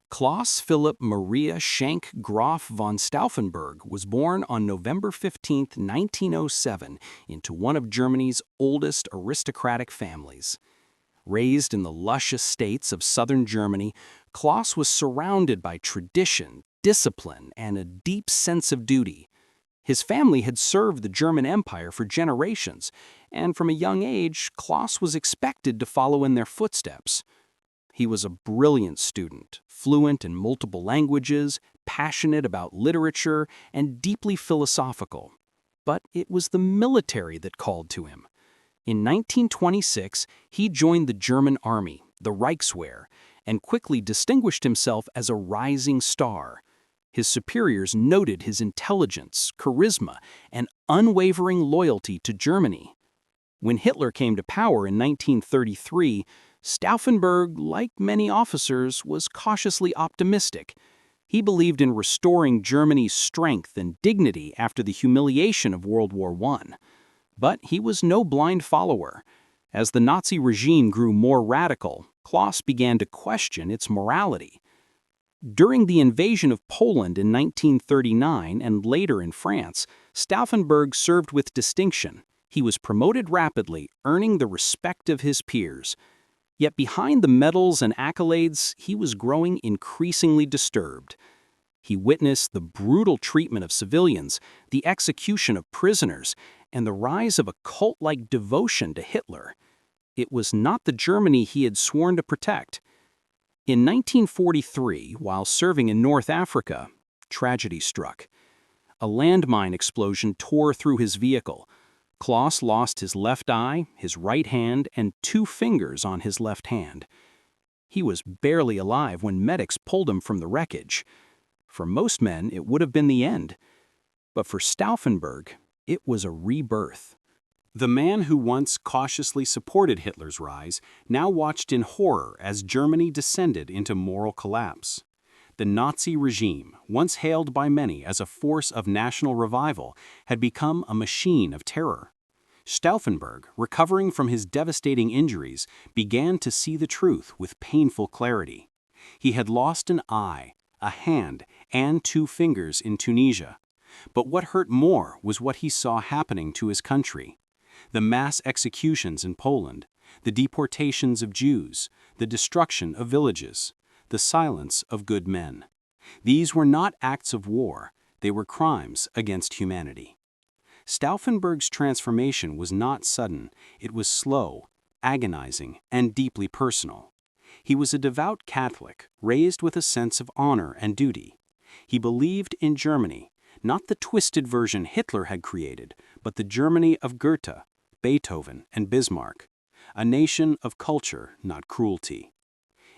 Claus Philipp Maria Schenk Graf von Stauffenberg was born on November 15, 1907, into one of Germany's oldest aristocratic families. Raised in the lush estates of southern Germany, Claus was surrounded by tradition, discipline, and a deep sense of duty. His family had served the German Empire for generations, and from a young age, Claus was expected to follow in their footsteps. He was a brilliant student, fluent in multiple languages, passionate about literature, and deeply philosophical. But it was the military that called to him. In 1926, he joined the German army, the Reichswehr, and quickly distinguished himself as a rising star. His superiors noted his intelligence, charisma, and unwavering loyalty to Germany. When Hitler came to power in 1933, Stauffenberg, like many officers, was cautiously optimistic. He believed in restoring Germany's strength and dignity after the humiliation of World War I. But he was no blind follower. As the Nazi regime grew more radical, Claus began to question its morality. During the invasion of Poland in 1939 and later in France, Stauffenberg served with distinction. He was promoted rapidly, earning the respect of his peers. Yet behind the medals and accolades, he was growing increasingly disturbed. He witnessed the brutal treatment of civilians, the execution of prisoners, and the rise of a cult-like devotion to Hitler. It was not the Germany he had sworn to protect. In 1943, while serving in North Africa, tragedy struck. A landmine explosion tore through his vehicle. Claus lost his left eye, his right hand, and 2 fingers on his left hand. He was barely alive when medics pulled him from the wreckage. For most men, it would have been the end. But for Stauffenberg, it was a rebirth. The man who once cautiously supported Hitler's rise now watched in horror as Germany descended into moral collapse. The Nazi regime, once hailed by many as a force of national revival, had become a machine of terror. Stauffenberg, recovering from his devastating injuries, began to see the truth with painful clarity. He had lost an eye, a hand, and 2 fingers in Tunisia. But what hurt more was what he saw happening to his country. The mass executions in Poland, the deportations of Jews, the destruction of villages, the silence of good men. These were not acts of war, they were crimes against humanity. Stauffenberg's transformation was not sudden, it was slow, agonizing, and deeply personal. He was a devout Catholic, raised with a sense of honor and duty. He believed in Germany, not the twisted version Hitler had created, but the Germany of Goethe, Beethoven, and Bismarck, a nation of culture, not cruelty.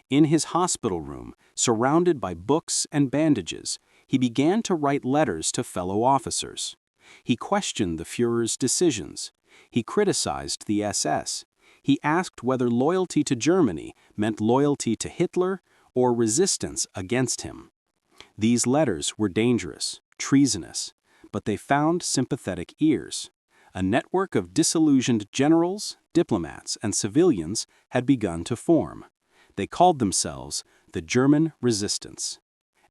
In his hospital room, surrounded by books and bandages, he began to write letters to fellow officers. He questioned the Führer's decisions. He criticized the SS. He asked whether loyalty to Germany meant loyalty to Hitler or resistance against him. These letters were dangerous, treasonous, but they found sympathetic ears. A network of disillusioned generals, diplomats, and civilians had begun to form. They called themselves the German Resistance,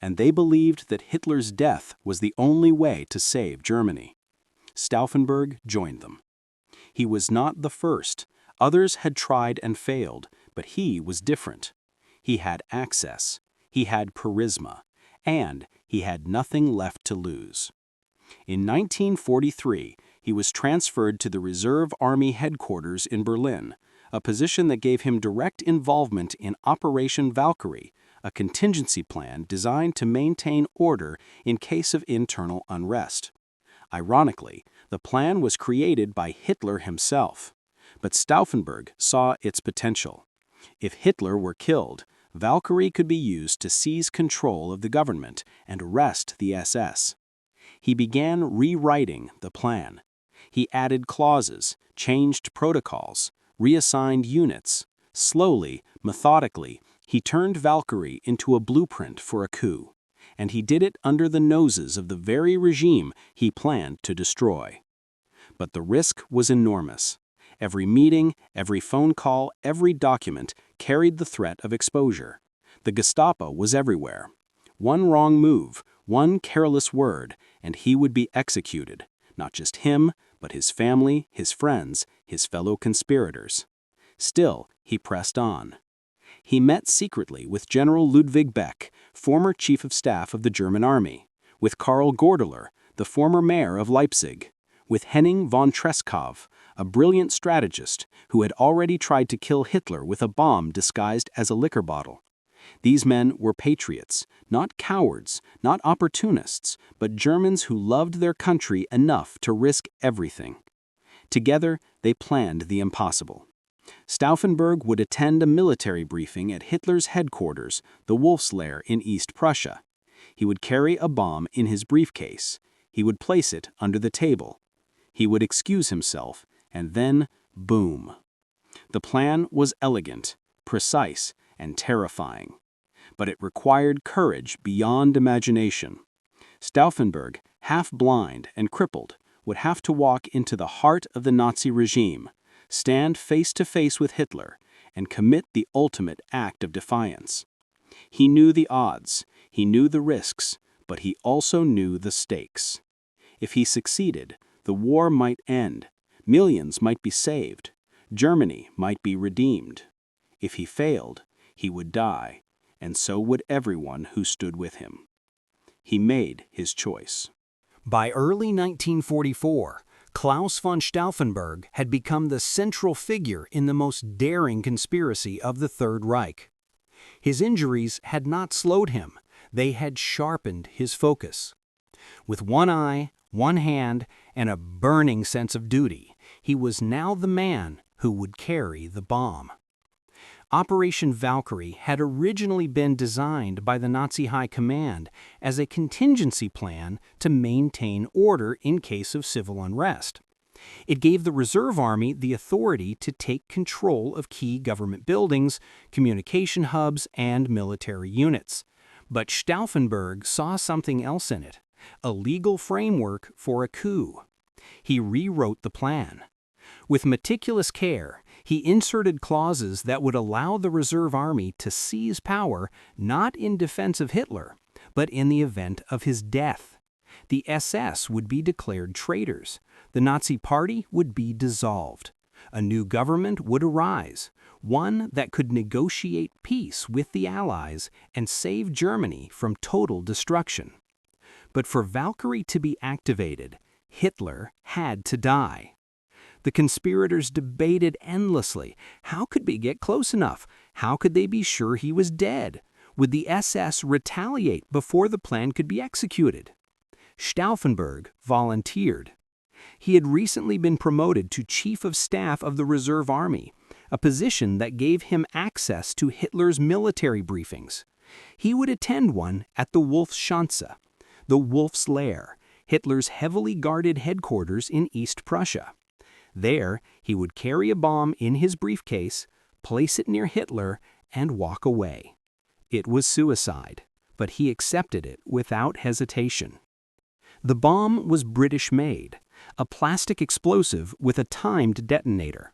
and they believed that Hitler's death was the only way to save Germany. Stauffenberg joined them. He was not the first. Others had tried and failed, but he was different. He had access, he had charisma, and he had nothing left to lose. In 1943, he was transferred to the Reserve Army headquarters in Berlin, a position that gave him direct involvement in Operation Valkyrie, a contingency plan designed to maintain order in case of internal unrest. Ironically, the plan was created by Hitler himself, but Stauffenberg saw its potential. If Hitler were killed, Valkyrie could be used to seize control of the government and arrest the SS. He began rewriting the plan. He added clauses, changed protocols, reassigned units. Slowly, methodically, he turned Valkyrie into a blueprint for a coup, and he did it under the noses of the very regime he planned to destroy. But the risk was enormous. Every meeting, every phone call, every document carried the threat of exposure. The Gestapo was everywhere. One wrong move, one careless word, and he would be executed. Not just him, but his family, his friends, his fellow conspirators. Still, he pressed on. He met secretly with General Ludwig Beck, former chief of staff of the German army, with Karl Gordeler, the former mayor of Leipzig, with Henning von Treschow, a brilliant strategist who had already tried to kill Hitler with a bomb disguised as a liquor bottle. These men were patriots, not cowards, not opportunists, but Germans who loved their country enough to risk everything. Together, they planned the impossible. Stauffenberg would attend a military briefing at Hitler's headquarters, the Wolfslair in East Prussia. He would carry a bomb in his briefcase. He would place it under the table. He would excuse himself, and then, boom. The plan was elegant, precise, and terrifying. But it required courage beyond imagination. Stauffenberg, half blind and crippled, would have to walk into the heart of the Nazi regime, stand face to face with Hitler, and commit the ultimate act of defiance. He knew the odds, he knew the risks, but he also knew the stakes. If he succeeded, the war might end, millions might be saved, Germany might be redeemed. If he failed, he would die, and so would everyone who stood with him. He made his choice. By early 1944, Claus von Stauffenberg had become the central figure in the most daring conspiracy of the Third Reich. His injuries had not slowed him, they had sharpened his focus. With one eye, one hand, and a burning sense of duty, he was now the man who would carry the bomb. Operation Valkyrie had originally been designed by the Nazi High Command as a contingency plan to maintain order in case of civil unrest. It gave the Reserve Army the authority to take control of key government buildings, communication hubs, and military units. But Stauffenberg saw something else in it, a legal framework for a coup. He rewrote the plan. With meticulous care, he inserted clauses that would allow the Reserve Army to seize power not in defense of Hitler, but in the event of his death. The SS would be declared traitors. The Nazi Party would be dissolved. A new government would arise, one that could negotiate peace with the Allies and save Germany from total destruction. But for Valkyrie to be activated, Hitler had to die. The conspirators debated endlessly. How could they get close enough? How could they be sure he was dead? Would the SS retaliate before the plan could be executed? Stauffenberg volunteered. He had recently been promoted to Chief of Staff of the Reserve Army, a position that gave him access to Hitler's military briefings. He would attend one at the Wolfschanze, the Wolf's Lair, Hitler's heavily guarded headquarters in East Prussia. There, he would carry a bomb in his briefcase, place it near Hitler, and walk away. It was suicide, but he accepted it without hesitation. The bomb was British-made, a plastic explosive with a timed detonator.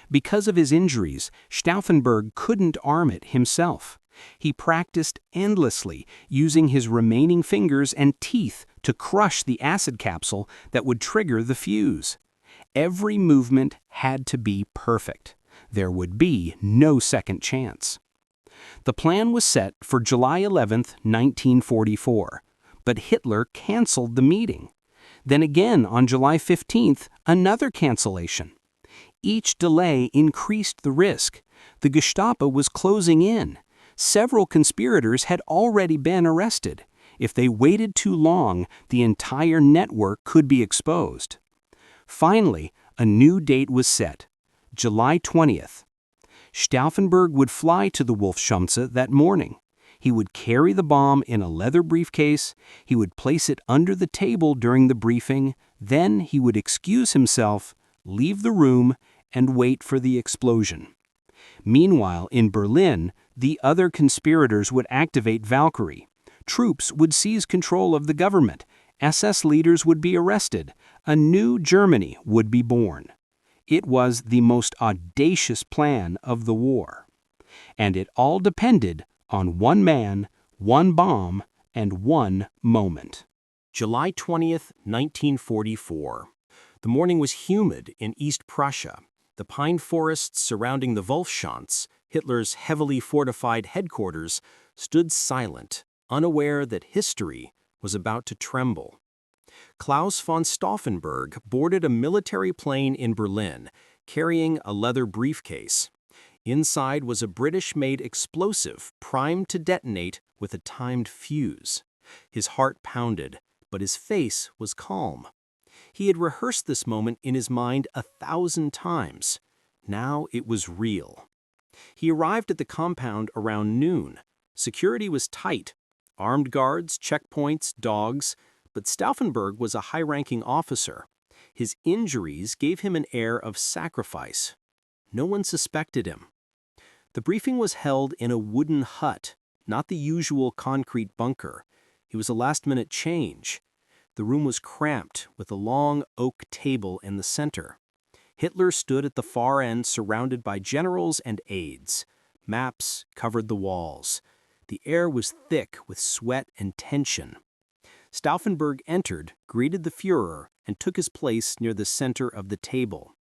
Because of his injuries, Stauffenberg couldn't arm it himself. He practiced endlessly, using his remaining fingers and teeth to crush the acid capsule that would trigger the fuse. Every movement had to be perfect. There would be no second chance. The plan was set for July 11, 1944, but Hitler canceled the meeting. Then again on July 15th, another cancellation. Each delay increased the risk. The Gestapo was closing in. Several conspirators had already been arrested. If they waited too long, the entire network could be exposed. Finally, a new date was set, July 20th. Stauffenberg would fly to the Wolfschanze that morning. He would carry the bomb in a leather briefcase, he would place it under the table during the briefing, then he would excuse himself, leave the room, and wait for the explosion. Meanwhile, in Berlin, the other conspirators would activate Valkyrie. Troops would seize control of the government. SS leaders would be arrested. A new Germany would be born. It was the most audacious plan of the war. And it all depended on one man, one bomb, and one moment. July 20th, 1944. The morning was humid in East Prussia. The pine forests surrounding the Wolfschanze, Hitler's heavily fortified headquarters, stood silent, unaware that history was about to tremble. Claus von Stauffenberg boarded a military plane in Berlin, carrying a leather briefcase. Inside was a British-made explosive primed to detonate with a timed fuse. His heart pounded, but his face was calm. He had rehearsed this moment in his mind 1,000 times. Now it was real. He arrived at the compound around noon. Security was tight. Armed guards, checkpoints, dogs. But Stauffenberg was a high-ranking officer. His injuries gave him an air of sacrifice. No one suspected him. The briefing was held in a wooden hut, not the usual concrete bunker. It was a last-minute change. The room was cramped, with a long oak table in the center. Hitler stood at the far end surrounded by generals and aides. Maps covered the walls. The air was thick with sweat and tension. Stauffenberg entered, greeted the Führer, and took his place near the center of the table.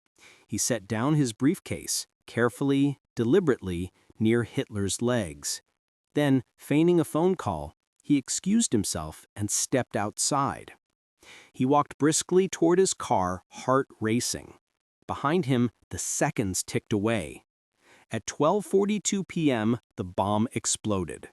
He set down his briefcase, carefully, deliberately, near Hitler's legs. Then, feigning a phone call, he excused himself and stepped outside. He walked briskly toward his car, heart racing. Behind him, the seconds ticked away. At 12:42 p.m., the bomb exploded.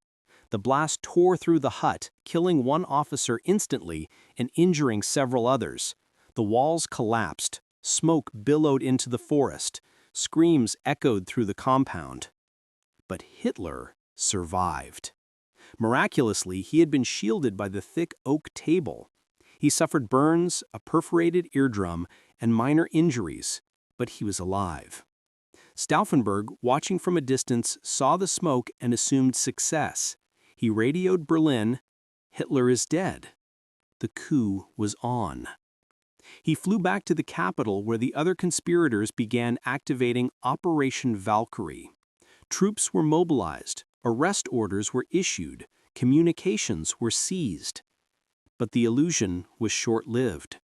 The blast tore through the hut, killing one officer instantly and injuring several others. The walls collapsed. Smoke billowed into the forest. Screams echoed through the compound. But Hitler survived. Miraculously, he had been shielded by the thick oak table. He suffered burns, a perforated eardrum, and minor injuries, but he was alive. Stauffenberg, watching from a distance, saw the smoke and assumed success. He radioed Berlin, "Hitler is dead." The coup was on. He flew back to the capital where the other conspirators began activating Operation Valkyrie. Troops were mobilized, arrest orders were issued, communications were seized. But the illusion was short-lived.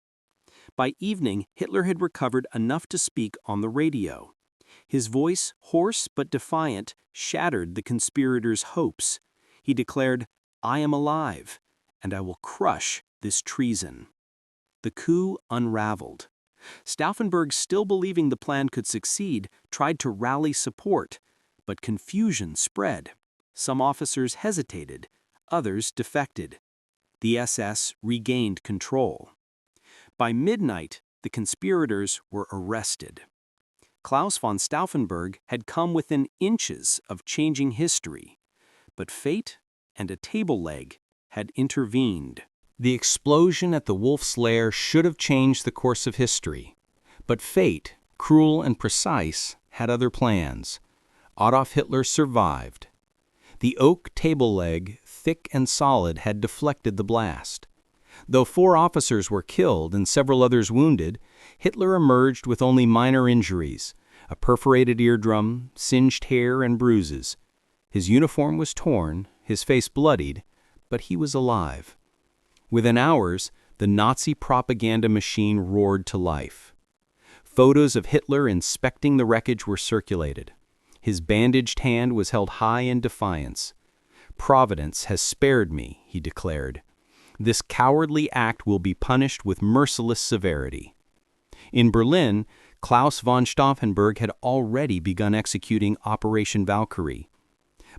By evening, Hitler had recovered enough to speak on the radio. His voice, hoarse but defiant, shattered the conspirators' hopes. He declared, "I am alive, and I will crush this treason." The coup unraveled. Stauffenberg, still believing the plan could succeed, tried to rally support, but confusion spread. Some officers hesitated, others defected. The SS regained control. By midnight, the conspirators were arrested. Claus von Stauffenberg had come within inches of changing history, but fate and a table leg had intervened. The explosion at the Wolf's Lair should have changed the course of history, but fate, cruel and precise, had other plans. Adolf Hitler survived. The oak table leg, thick and solid, had deflected the blast. Though 4 officers were killed and several others wounded, Hitler emerged with only minor injuries, a perforated eardrum, singed hair, and bruises. His uniform was torn, his face bloodied, but he was alive. Within hours, the Nazi propaganda machine roared to life. Photos of Hitler inspecting the wreckage were circulated. His bandaged hand was held high in defiance. "Providence has spared me," he declared. "This cowardly act will be punished with merciless severity." In Berlin, Claus von Stauffenberg had already begun executing Operation Valkyrie.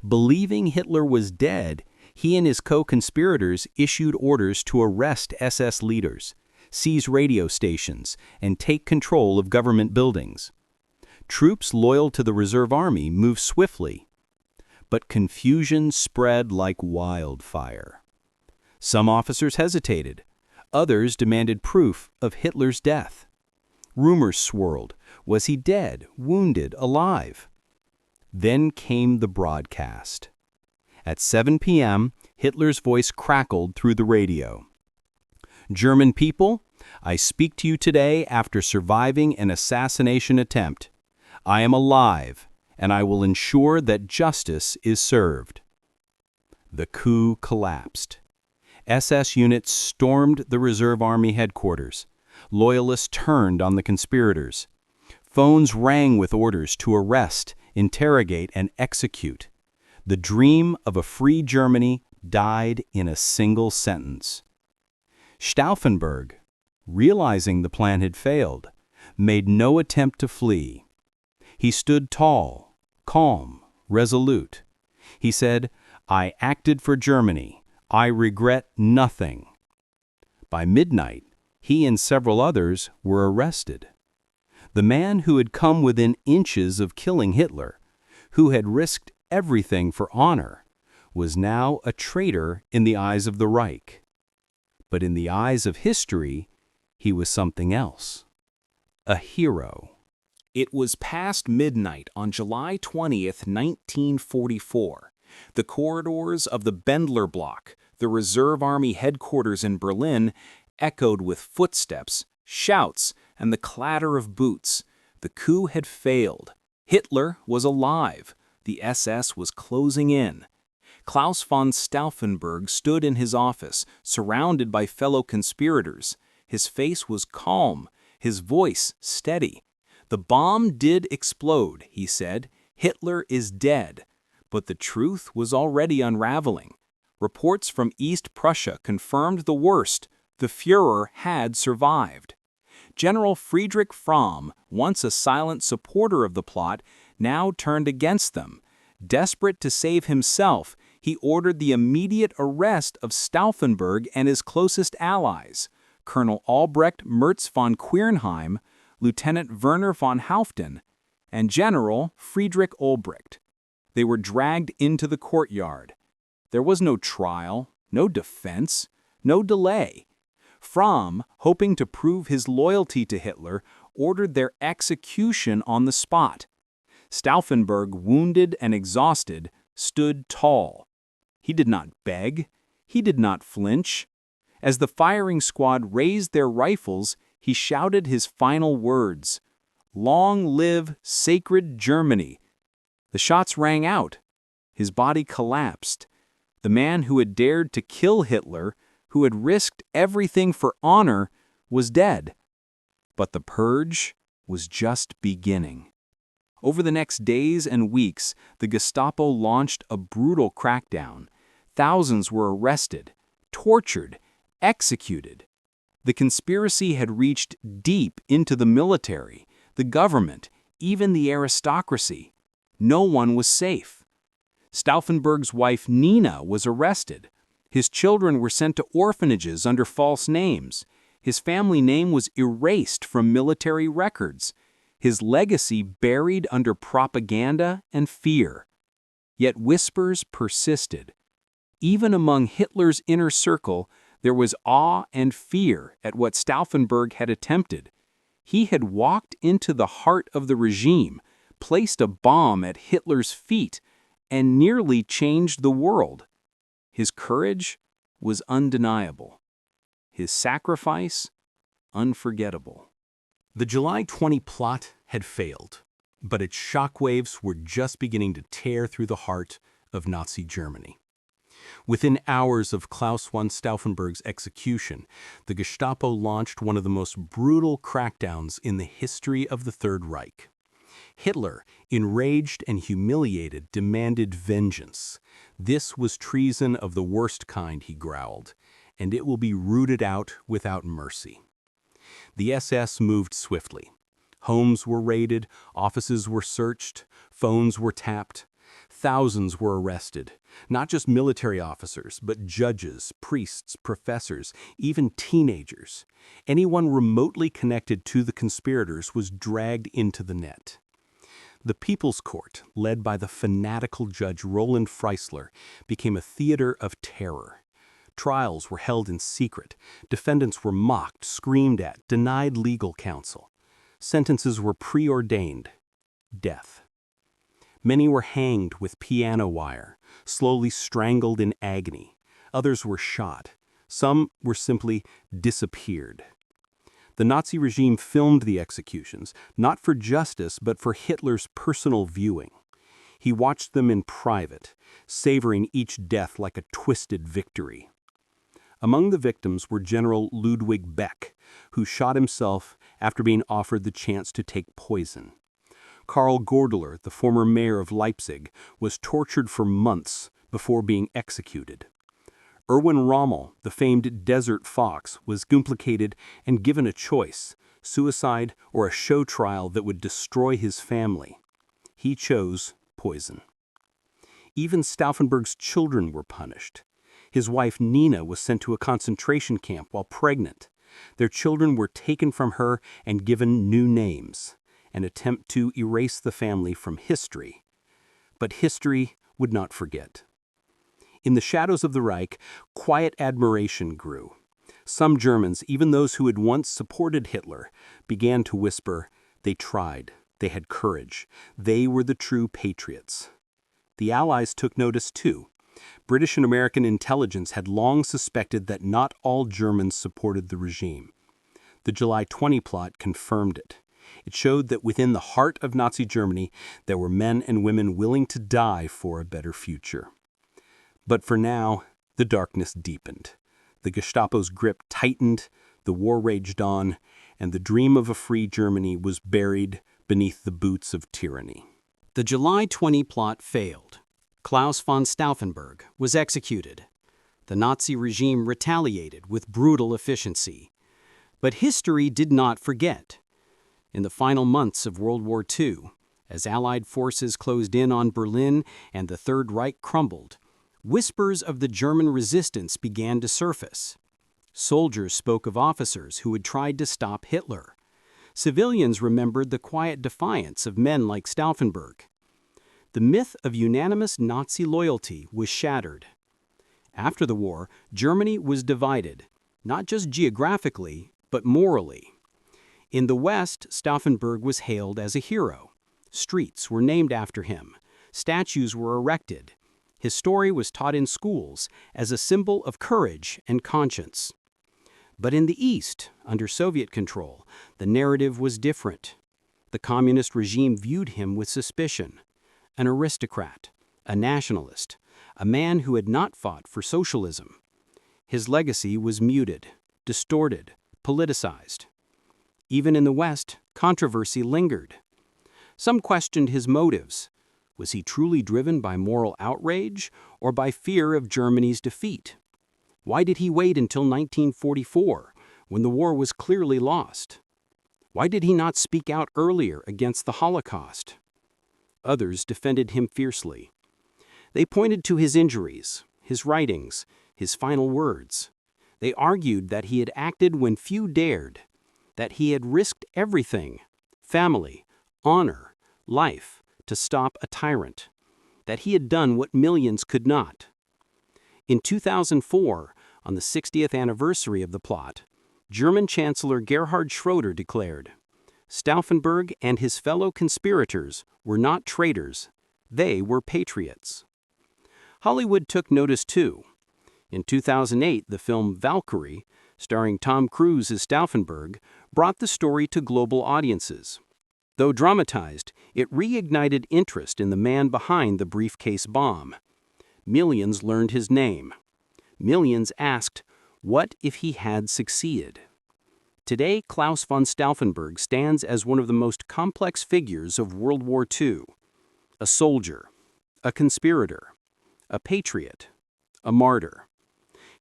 Believing Hitler was dead, he and his co-conspirators issued orders to arrest SS leaders, seize radio stations, and take control of government buildings. Troops loyal to the Reserve Army moved swiftly, but confusion spread like wildfire. Some officers hesitated. Others demanded proof of Hitler's death. Rumors swirled. Was he dead, wounded, alive? Then came the broadcast. At 7 p.m., Hitler's voice crackled through the radio. "German people, I speak to you today after surviving an assassination attempt. I am alive, and I will ensure that justice is served." The coup collapsed. SS units stormed the Reserve Army headquarters. Loyalists turned on the conspirators. Phones rang with orders to arrest, interrogate, and execute. The dream of a free Germany died in a single sentence. Stauffenberg, realizing the plan had failed, made no attempt to flee. He stood tall, calm, resolute. He said, "I acted for Germany. I regret nothing." By midnight, he and several others were arrested. The man who had come within inches of killing Hitler, who had risked everything for honor, was now a traitor in the eyes of the Reich. But in the eyes of history, he was something else. A hero. It was past midnight on July 20th, 1944. The corridors of the Bendler Block, the Reserve Army headquarters in Berlin, echoed with footsteps, shouts, and the clatter of boots. The coup had failed. Hitler was alive. The SS was closing in. Claus von Stauffenberg stood in his office, surrounded by fellow conspirators. His face was calm, his voice steady. "The bomb did explode," he said. "Hitler is dead." But the truth was already unraveling. Reports from East Prussia confirmed the worst. The Führer had survived. General Friedrich Fromm, once a silent supporter of the plot, now turned against them. Desperate to save himself, he ordered the immediate arrest of Stauffenberg and his closest allies, Colonel Albrecht Merz von Quernheim, Lieutenant Werner von Hauften, and General Friedrich Olbricht. They were dragged into the courtyard. There was no trial, no defense, no delay. Fromm, hoping to prove his loyalty to Hitler, ordered their execution on the spot. Stauffenberg, wounded and exhausted, stood tall. He did not beg. He did not flinch. As the firing squad raised their rifles, he shouted his final words, "Long live sacred Germany!" The shots rang out. His body collapsed. The man who had dared to kill Hitler, who had risked everything for honor, was dead. But the purge was just beginning. Over the next days and weeks, the Gestapo launched a brutal crackdown. Thousands were arrested, tortured, executed. The conspiracy had reached deep into the military, the government, even the aristocracy. No one was safe. Stauffenberg's wife Nina was arrested. His children were sent to orphanages under false names. His family name was erased from military records. His legacy buried under propaganda and fear. Yet whispers persisted. Even among Hitler's inner circle, there was awe and fear at what Stauffenberg had attempted. He had walked into the heart of the regime, placed a bomb at Hitler's feet, and nearly changed the world. His courage was undeniable. His sacrifice, unforgettable. The July 20 plot had failed, but its shockwaves were just beginning to tear through the heart of Nazi Germany. Within hours of Claus von Stauffenberg's execution, the Gestapo launched one of the most brutal crackdowns in the history of the Third Reich. Hitler, enraged and humiliated, demanded vengeance. "This was treason of the worst kind," he growled, "and it will be rooted out without mercy." The SS moved swiftly. Homes were raided, offices were searched, phones were tapped. Thousands were arrested, not just military officers, but judges, priests, professors, even teenagers. Anyone remotely connected to the conspirators was dragged into the net. The People's Court, led by the fanatical judge Roland Freisler, became a theater of terror. Trials were held in secret. Defendants were mocked, screamed at, denied legal counsel. Sentences were preordained: death. Many were hanged with piano wire, slowly strangled in agony. Others were shot. Some were simply disappeared. The Nazi regime filmed the executions, not for justice, but for Hitler's personal viewing. He watched them in private, savoring each death like a twisted victory. Among the victims were General Ludwig Beck, who shot himself after being offered the chance to take poison. Karl Gordeler, the former mayor of Leipzig, was tortured for months before being executed. Erwin Rommel, the famed desert fox, was implicated and given a choice: suicide or a show trial that would destroy his family. He chose poison. Even Stauffenberg's children were punished. His wife Nina was sent to a concentration camp while pregnant. Their children were taken from her and given new names, an attempt to erase the family from history. But history would not forget. In the shadows of the Reich, quiet admiration grew. Some Germans, even those who had once supported Hitler, began to whisper, they tried, they had courage, they were the true patriots. The Allies took notice too. British and American intelligence had long suspected that not all Germans supported the regime. The July 20 plot confirmed it. It showed that within the heart of Nazi Germany, there were men and women willing to die for a better future. But for now, the darkness deepened. The Gestapo's grip tightened, the war raged on, and the dream of a free Germany was buried beneath the boots of tyranny. The July 20 plot failed. Claus von Stauffenberg was executed. The Nazi regime retaliated with brutal efficiency. But history did not forget. In the final months of World War II, as Allied forces closed in on Berlin and the Third Reich crumbled, whispers of the German resistance began to surface. Soldiers spoke of officers who had tried to stop Hitler. Civilians remembered the quiet defiance of men like Stauffenberg. The myth of unanimous Nazi loyalty was shattered. After the war, Germany was divided, not just geographically, but morally. In the West, Stauffenberg was hailed as a hero. Streets were named after him. Statues were erected. His story was taught in schools as a symbol of courage and conscience. But in the East, under Soviet control, the narrative was different. The communist regime viewed him with suspicion. An aristocrat, a nationalist, a man who had not fought for socialism. His legacy was muted, distorted, politicized. Even in the West, controversy lingered. Some questioned his motives. Was he truly driven by moral outrage or by fear of Germany's defeat? Why did he wait until 1944, when the war was clearly lost? Why did he not speak out earlier against the Holocaust? Others defended him fiercely. They pointed to his injuries, his writings, his final words. They argued that he had acted when few dared, that he had risked everything, family, honor, life, to stop a tyrant, that he had done what millions could not. In 2004, on the 60th anniversary of the plot, German Chancellor Gerhard Schroeder declared, Stauffenberg and his fellow conspirators were not traitors, they were patriots. Hollywood took notice too. In 2008, the film Valkyrie, starring Tom Cruise as Stauffenberg, brought the story to global audiences. Though dramatized, it reignited interest in the man behind the briefcase bomb. Millions learned his name. Millions asked, what if he had succeeded? Today, Claus von Stauffenberg stands as one of the most complex figures of World War II. A soldier, a conspirator, a patriot, a martyr.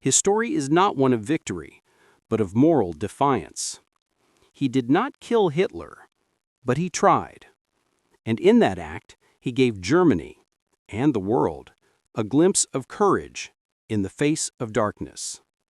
His story is not one of victory, but of moral defiance. He did not kill Hitler, but he tried. And in that act, he gave Germany, and the world, a glimpse of courage in the face of darkness.